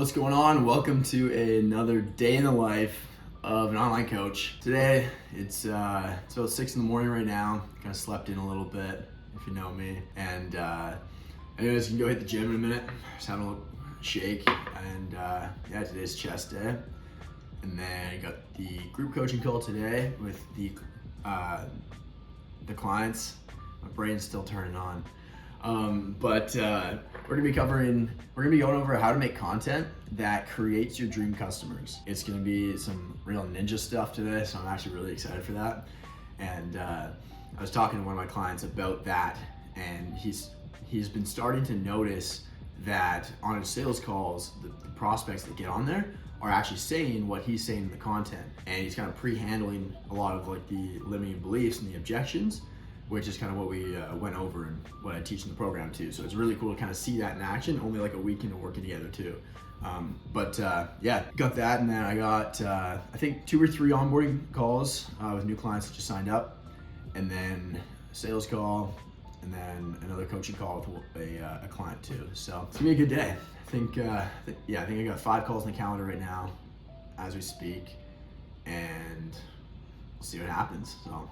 What's going on? Welcome to another day in the life of an online coach. Today, it's about 6 in the morning right now. Kind of slept in a little bit, if you know me. And anyways, you can go hit the gym in a minute. Just having a little shake. And yeah, today's chest day. And then I got the group coaching call today with the clients. My brain's still turning on. But we're gonna be going over how to make content that creates your dream customers. It's gonna be some real ninja stuff today, so I'm actually really excited for that. And I was talking to one of my clients about that, and he's been starting to notice that on his sales calls, the prospects that get on there are actually saying what he's saying in the content, and he's kind of pre-handling a lot of like the limiting beliefs and the objections, which is kind of what we went over and what I teach in the program too. So it's really cool to kind of see that in action, only like a week into working together too. Yeah, got that, and then I got I think 2 or 3 onboarding calls with new clients that just signed up, and then a sales call, and then another coaching call with a client too. So it's gonna be a good day. I think I got 5 calls on the calendar right now as we speak, and we'll see what happens. So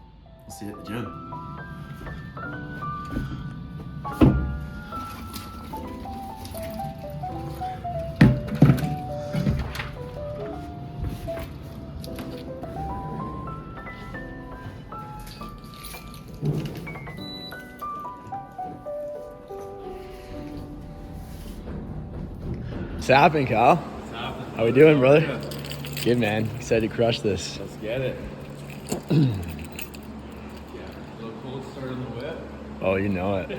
we'll see you at the gym. What's happening, Kyle? What's happening? How we doing, brother? Good, man. Excited to crush this. Let's get it. Yeah, a little cold start on the whip. Oh, you know it.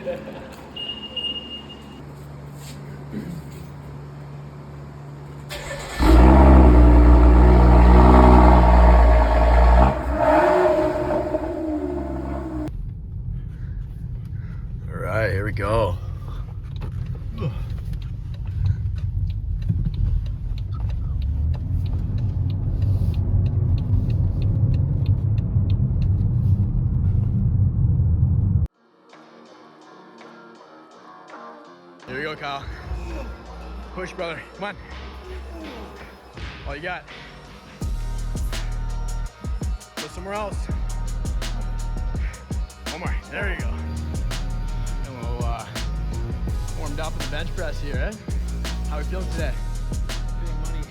All right, here we go. Here we go, Kyle. Push, brother. Come on. All you got. Go somewhere else. One more. There you go. And we'll warmed up in the bench press here, eh? How we feeling today? Feeling money.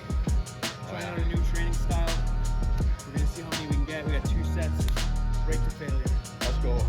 Trying out a new training style. We're gonna see how many we can get. We got 2 sets. Break to failure. Let's go.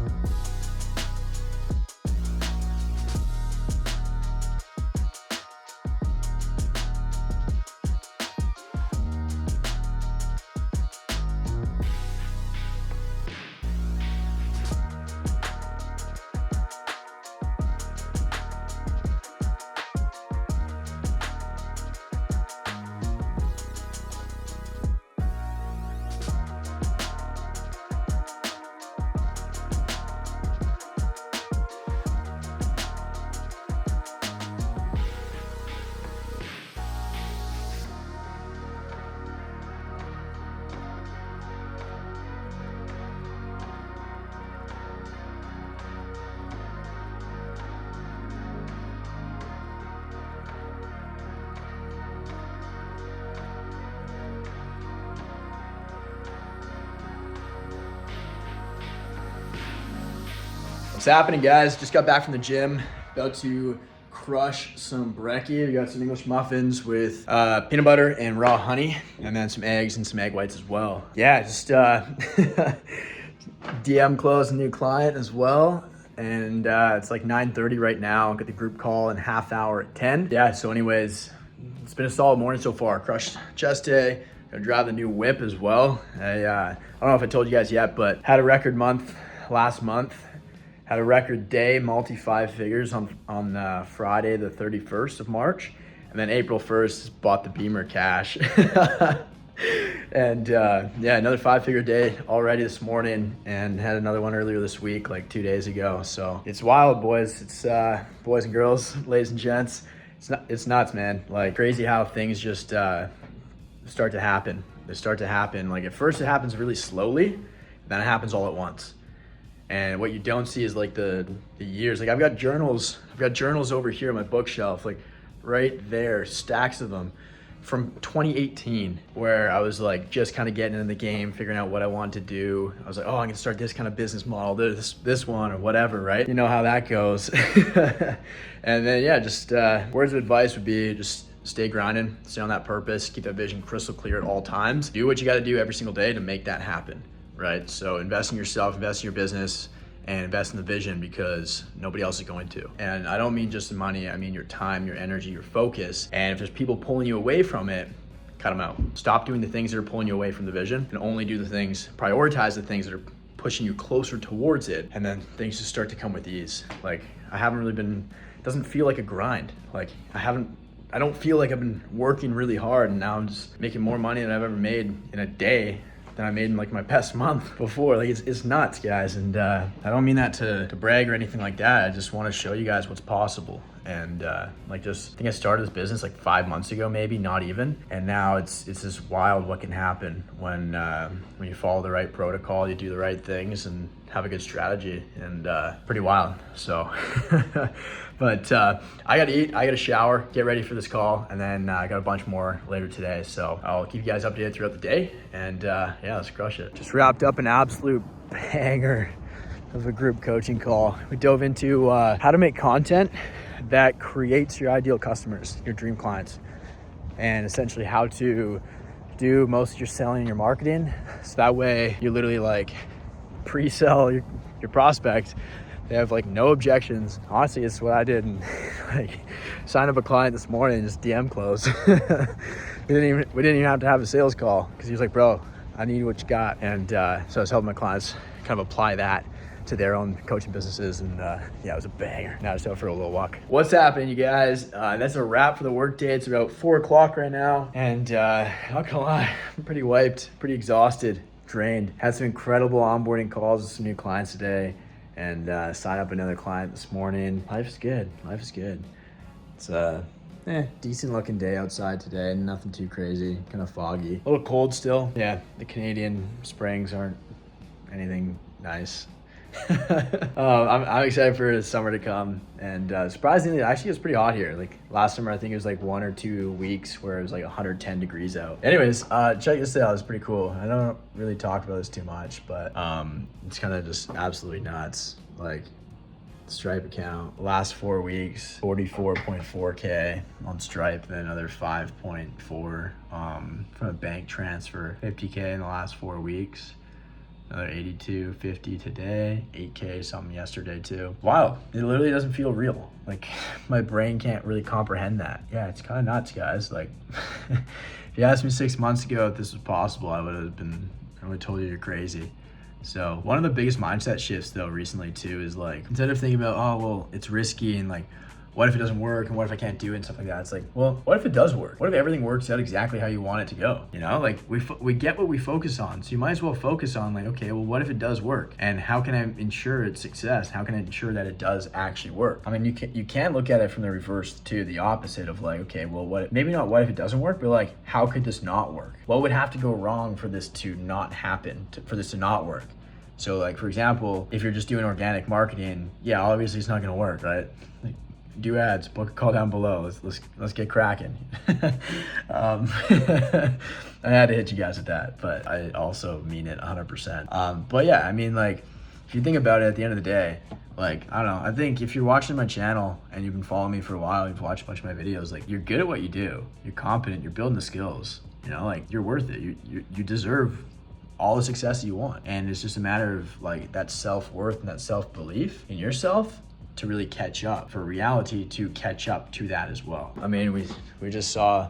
What's happening, guys? Just got back from the gym. About to crush some brekkie. We got some English muffins with peanut butter and raw honey, and then some eggs and some egg whites as well. Yeah, just DM closed a new client as well. And it's like 9:30 right now. Got the group call in half hour at 10. Yeah, so anyways, it's been a solid morning so far. Crushed chest day. Gonna drive the new whip as well. I don't know if I told you guys yet, but had a record month last month. Had a record day, multi-5 figures on Friday, the 31st of March. And then April 1st, bought the Beamer cash. And yeah, another 5-figure day already this morning, and had another one earlier this week, like 2 days ago. So it's wild, boys. It's boys and girls, ladies and gents. It's nuts, man. Like crazy how things just start to happen. They start to happen. Like at first it happens really slowly, then it happens all at once. And what you don't see is like the years. Like I've got journals over here on my bookshelf, like right there, stacks of them from 2018, where I was like just kind of getting in the game, figuring out what I wanted to do. I was like, oh, I'm gonna start this kind of business model, this one or whatever, right? You know how that goes. And then yeah, just words of advice would be just stay grinding, stay on that purpose, keep that vision crystal clear at all times. Do what you got to do every single day to make that happen, right? So invest in yourself, invest in your business, and invest in the vision, because nobody else is going to. And I don't mean just the money, I mean your time, your energy, your focus. And if there's people pulling you away from it, cut them out. Stop doing the things that are pulling you away from the vision, and only do the things, prioritize the things that are pushing you closer towards it, and then things just start to come with ease. Like, I haven't really been, it doesn't feel like a grind. Like, I don't feel like I've been working really hard, and now I'm just making more money than I've ever made in a day than I made in like my best month before. Like, it's nuts, guys. And I don't mean that to brag or anything like that. I just want to show you guys what's possible. And like, just I think I started this business like 5 months ago, maybe, not even. And now it's just wild what can happen when you follow the right protocol, you do the right things, and have a good strategy. And pretty wild. So but I gotta eat, I gotta shower, get ready for this call, and then I got a bunch more later today. So I'll keep you guys updated throughout the day, and yeah, let's crush it. Just wrapped up an absolute banger of a group coaching call. We dove into how to make content that creates your ideal customers, your dream clients, and essentially how to do most of your selling and your marketing. So that way you literally like pre-sell your prospect. They have like no objections. Honestly, it's what I did, and like signed up a client this morning and just DM close. we didn't even have to have a sales call, because he was like, bro, I need what you got. And so I was helping my clients kind of apply that to their own coaching businesses, and yeah, it was a banger. Now just out for a little walk. What's happening, you guys? That's a wrap for the work day. It's about 4 o'clock right now, and not gonna lie, I'm pretty wiped, pretty exhausted, drained. Had some incredible onboarding calls with some new clients today, and signed up another client this morning. Life is good. Life is good. It's a decent looking day outside today. Nothing too crazy. Kind of foggy. A little cold still. Yeah, the Canadian springs aren't anything nice. I'm excited for the summer to come, and surprisingly, actually, it's pretty hot here. Like last summer, I think it was like 1 or 2 weeks where it was like 110 degrees out. Anyways, check this out. It's pretty cool. I don't really talk about this too much, but it's kind of just absolutely nuts. Like, Stripe account, last 4 weeks, 44.4K on Stripe, then another 5.4 from a bank transfer, 50K in the last 4 weeks. Another 82.50 today, 8K something yesterday too. Wow, it literally doesn't feel real. Like, my brain can't really comprehend that. Yeah, it's kind of nuts, guys. Like, if you asked me 6 months ago if this was possible, I would have told you you're crazy. So one of the biggest mindset shifts though recently too is like, instead of thinking about, oh, well, it's risky and like, what if it doesn't work, and what if I can't do it and stuff like that? It's like, well, what if it does work? What if everything works out exactly how you want it to go? You know, like we get what we focus on. So you might as well focus on like, okay, well, what if it does work? And how can I ensure its success? How can I ensure that it does actually work? I mean, you can look at it from the reverse too, the opposite of like, okay, well, maybe not what if it doesn't work, but like, how could this not work? What would have to go wrong for this to not happen, for this to not work? So like, for example, if you're just doing organic marketing, yeah, obviously it's not gonna work, right? Like, do ads, book a call down below. Let's get cracking. I had to hit you guys with that, but I also mean it 100%. But yeah, I mean, like, if you think about it, at the end of the day, like, I don't know, I think if you're watching my channel and you've been following me for a while, you've watched a bunch of my videos, like, you're good at what you do. You're competent, you're building the skills, you know, like, you're worth it. You deserve all the success you want. And it's just a matter of like that self-worth and that self-belief in yourself to really catch up, for reality to catch up to that as well. I mean, we just showed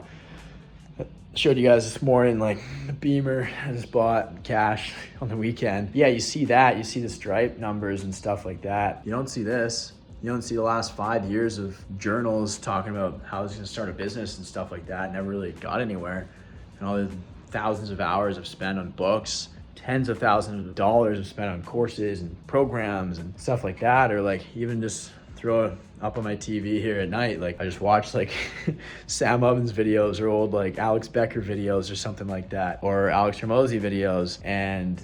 you guys this morning, like the Beamer I just bought cash on the weekend. Yeah, you see that, you see the Stripe numbers and stuff like that. You don't see this. You don't see the last 5 years of journals talking about how I was gonna start a business and stuff like that. Never really got anywhere. And all the thousands of hours I've spent on books, tens of thousands of dollars I've spent on courses and programs and stuff like that, or like even just throw it up on my TV here at night. Like, I just watch like Sam Ovens videos or old like Alex Becker videos or something like that, or Alex Hormozy videos, and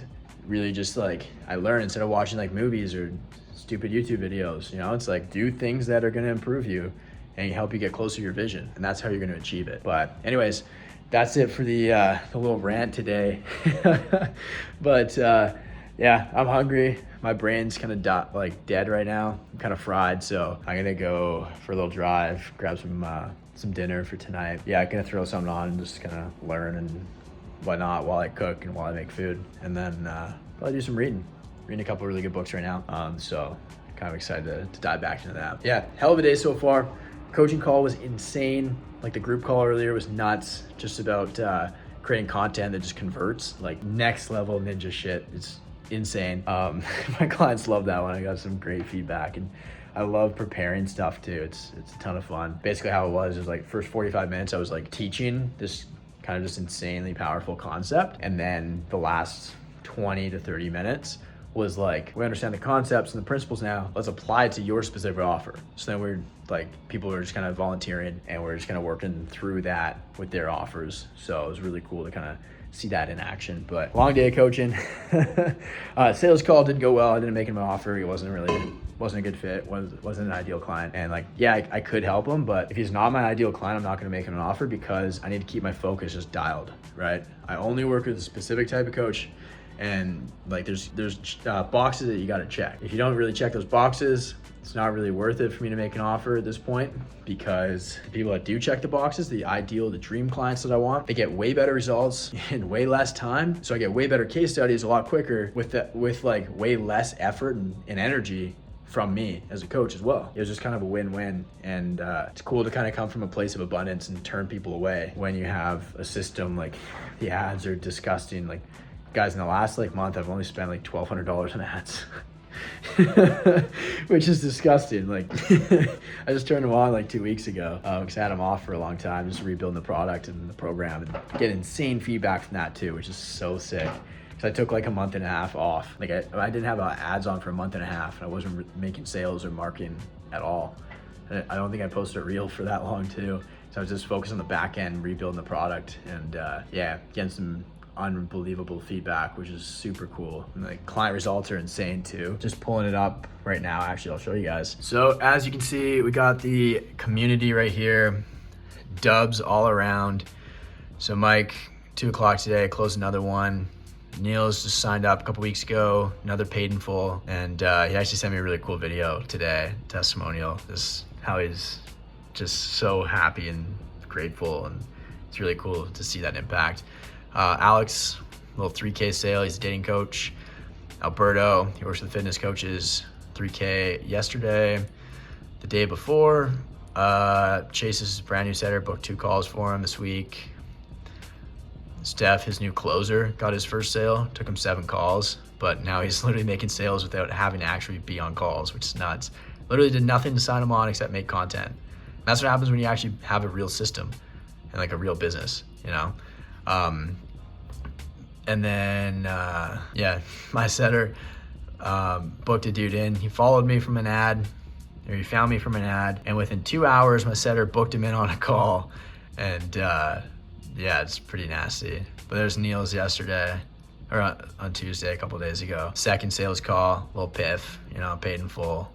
really just like I learn instead of watching like movies or stupid YouTube videos. You know, it's like, do things that are going to improve you and help you get closer to your vision. And that's how you're going to achieve it. But anyways, that's it for the little rant today. But yeah, I'm hungry. My brain's kind of dead right now. I'm kind of fried, so I'm gonna go for a little drive, grab some dinner for tonight. Yeah, I'm gonna throw something on and just kind of learn and whatnot while I cook and while I make food, and then probably do some reading a couple of really good books right now. So kind of excited to dive back into that. Yeah, hell of a day so far. Coaching call was insane. Like the group call earlier was nuts. Just about creating content that just converts, like next level ninja shit. It's insane. My clients love that one. I got some great feedback, and I love preparing stuff too. It's a ton of fun. Basically how it was like first 45 minutes I was like teaching this kind of just insanely powerful concept, and then the last 20 to 30 minutes was like, we understand the concepts and the principles now, let's apply it to your specific offer. So then we're like, people were just kind of volunteering, and we're just kind of working through that with their offers. So it was really cool to kind of see that in action. But long day of coaching. Sales call didn't go well. I didn't make him an offer. He wasn't a good fit, wasn't an ideal client. And like, yeah, I could help him, but if he's not my ideal client, I'm not gonna make him an offer, because I need to keep my focus just dialed, right? I only work with a specific type of coach, and like there's boxes that you gotta check. If you don't really check those boxes, it's not really worth it for me to make an offer at this point, because the people that do check the boxes, the dream clients that I want, they get way better results in way less time. So I get way better case studies a lot quicker with like way less effort and energy from me as a coach as well. It was just kind of a win-win, and it's cool to kind of come from a place of abundance and turn people away when you have a system. Like the ads are disgusting. Like guys, in the last like month, I've only spent like $1,200 on ads. Which is disgusting. Like I just turned them on like 2 weeks ago because I had them off for a long time, just rebuilding the product and the program, and get insane feedback from that too, which is so sick. So I took like a month and a half off. Like I didn't have ads on for a month and a half, and I wasn't making sales or marketing at all. And I don't think I posted a reel for that long too. So I was just focused on the back end, rebuilding the product, and yeah, getting some unbelievable feedback, which is super cool. And like client results are insane too. Just pulling it up right now, actually I'll show you guys. So as you can see, we got the community right here, dubs all around. So Mike, 2 o'clock today, closed another one. Neil's just signed up a couple weeks ago, another paid in full, and he actually sent me a really cool video today, testimonial, just how he's just so happy and grateful, and it's really cool to see that impact. Alex, little 3K sale, he's a dating coach. Alberto, he works with fitness coaches, 3K yesterday. The day before, Chase's brand new setter, booked 2 calls for him this week. Steph, his new closer, got his first sale, took him 7 calls, but now he's literally making sales without having to actually be on calls, which is nuts. Literally did nothing to sign him on except make content. And that's what happens when you actually have a real system and like a real business, you know? And then, yeah, my setter booked a dude in. He followed me from an ad, or he found me from an ad, and within 2 hours, my setter booked him in on a call. And yeah, it's pretty nasty. But there's Neil's yesterday, or on Tuesday, a couple days ago. Second sales call, little piff, you know, paid in full.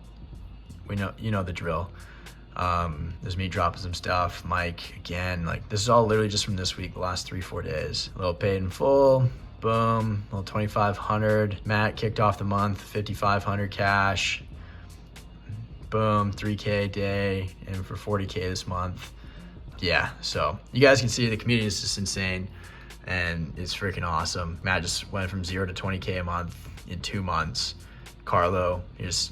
You know the drill. There's me dropping some stuff. Mike, again, like this is all literally just from this week, the last 3-4 days. A little paid in full, boom, a little 2,500. Matt kicked off the month, 5,500 cash. Boom, 3K a day, and for 40K this month. Yeah, so you guys can see the community is just insane, and it's freaking awesome. Matt just went from 0 to 20K a month in 2 months. Carlo, he's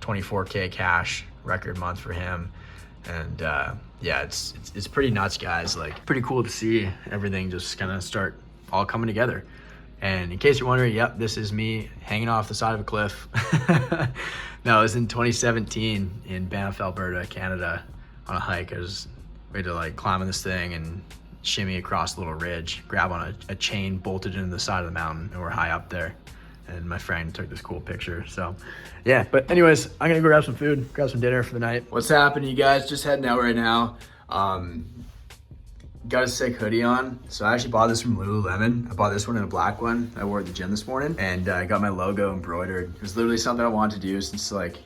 24K cash, record month for him. And yeah, it's pretty nuts, guys. Like, pretty cool to see everything just kind of start all coming together. And in case you're wondering, yep, this is me hanging off the side of a cliff. No, it was in 2017 in Banff, Alberta, Canada, on a hike. We had to like climb on this thing and shimmy across a little ridge, grab on a chain bolted into the side of the mountain, and we're high up there. And my friend took this cool picture. So yeah, but anyways, I'm gonna go grab some food, grab some dinner for the night. What's happening, you guys? Just heading out right now. Got a sick hoodie on. So I actually bought this from Lululemon. I bought this one in a black one. I wore it at the gym this morning, and I got my logo embroidered. It was literally something I wanted to do since like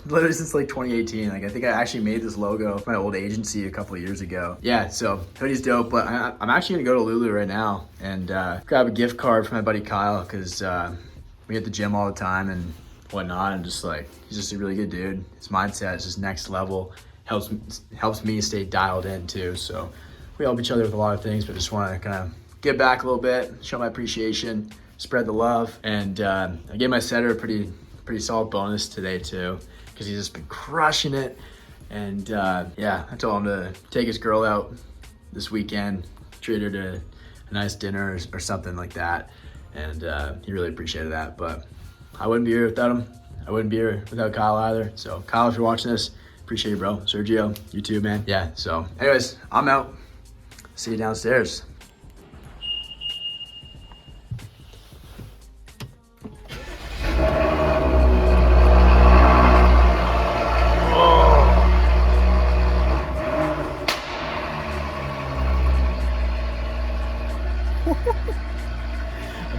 literally since like 2018. Like I think I actually made this logo for my old agency a couple of years ago. Yeah, so hoodie's dope, but I'm actually gonna go to Lulu right now and grab a gift card for my buddy Kyle, because we hit the gym all the time and whatnot, and just like, he's just a really good dude. His mindset is just next level. Helps me stay dialed in too. So we help each other with a lot of things, but just want to kind of give back a little bit, show my appreciation, spread the love. And I gave my setter a pretty solid bonus today too, because he's just been crushing it. And yeah, I told him to take his girl out this weekend, treat her to a nice dinner or something like that. And he really appreciated that. But I wouldn't be here without him. I wouldn't be here without Kyle either. So Kyle, if you're watching this, appreciate you, bro. Sergio, you too, man. Yeah, so anyways, I'm out. See you downstairs.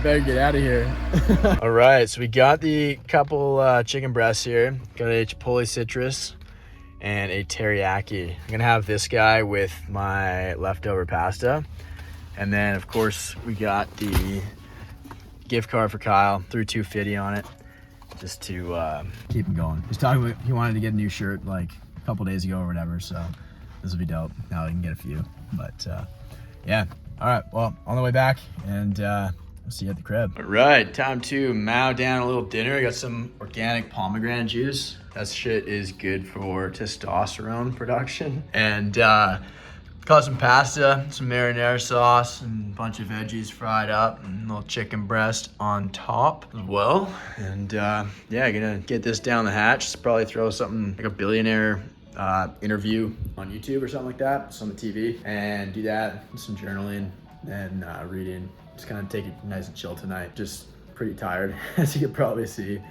Better get out of here. All right, so we got the couple chicken breasts here. Got a Chipotle citrus and a teriyaki. I'm gonna have this guy with my leftover pasta. And then of course we got the gift card for Kyle, threw $250 on it just to keep him going. He's talking about, he wanted to get a new shirt like a couple days ago or whatever, so this will be dope. Now we can get a few, but yeah. All right, well, on the way back, and I'll see you at the crib. All right, time to mow down a little dinner. I got some organic pomegranate juice. That shit is good for testosterone production. And got some pasta, some marinara sauce, and a bunch of veggies fried up, and a little chicken breast on top as well. And yeah, gonna get this down the hatch. Probably throw something like a billionaire interview on YouTube or something like that. It's on the TV, and do that, some journaling and reading. Just kind of take it nice and chill tonight. Just pretty tired, as you can probably see.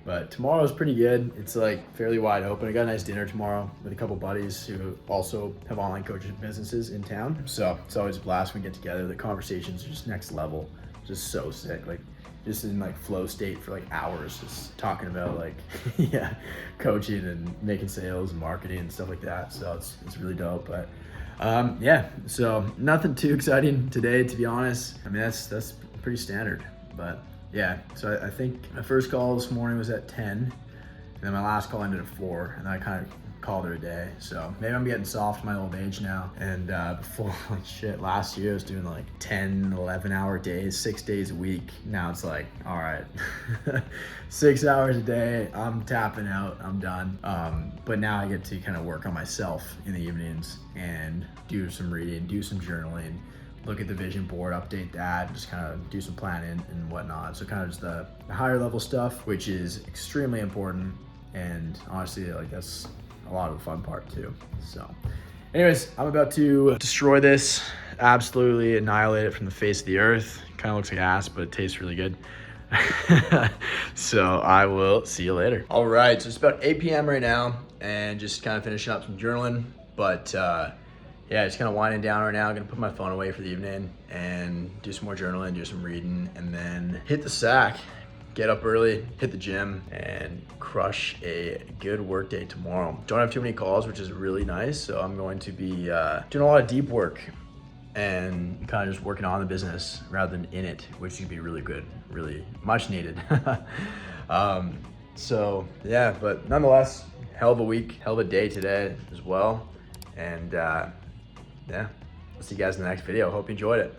But tomorrow's pretty good. It's like fairly wide open. I got a nice dinner tomorrow with a couple buddies who also have online coaching businesses in town. So it's always a blast when we get together. The conversations are just next level. Just so sick. Like just in like flow state for like hours, just talking about like yeah, coaching and making sales and marketing and stuff like that. So it's really dope. But yeah, so nothing too exciting today, to be honest. I mean, that's pretty standard, but yeah. So I think my first call this morning was at 10, and then my last call ended at 4, and then I kind of called it a day. So maybe I'm getting soft in my old age now. And before, like shit, last year I was doing like 10, 11-hour days, 6 days a week. Now it's like, all right, 6 hours a day, I'm tapping out, I'm done. But now I get to kind of work on myself in the evenings and do some reading, do some journaling, look at the vision board, update that, just kind of do some planning and whatnot. So kind of just the higher level stuff, which is extremely important. And honestly, like that's a lot of the fun part too. So anyways, I'm about to destroy this, absolutely annihilate it from the face of the earth. Kind of looks like ass, but it tastes really good. So I will see you later. All right, so it's about 8 p.m. right now, and just kind of finishing up some journaling. But yeah, just kind of winding down right now. I'm gonna put my phone away for the evening and do some more journaling, do some reading, and then hit the sack. Get up early, hit the gym, and crush a good work day tomorrow. Don't have too many calls, which is really nice. So I'm going to be doing a lot of deep work and kind of just working on the business rather than in it, which would be really good, really much needed. So yeah, but nonetheless, hell of a week, hell of a day today as well. And yeah, I'll see you guys in the next video. Hope you enjoyed it.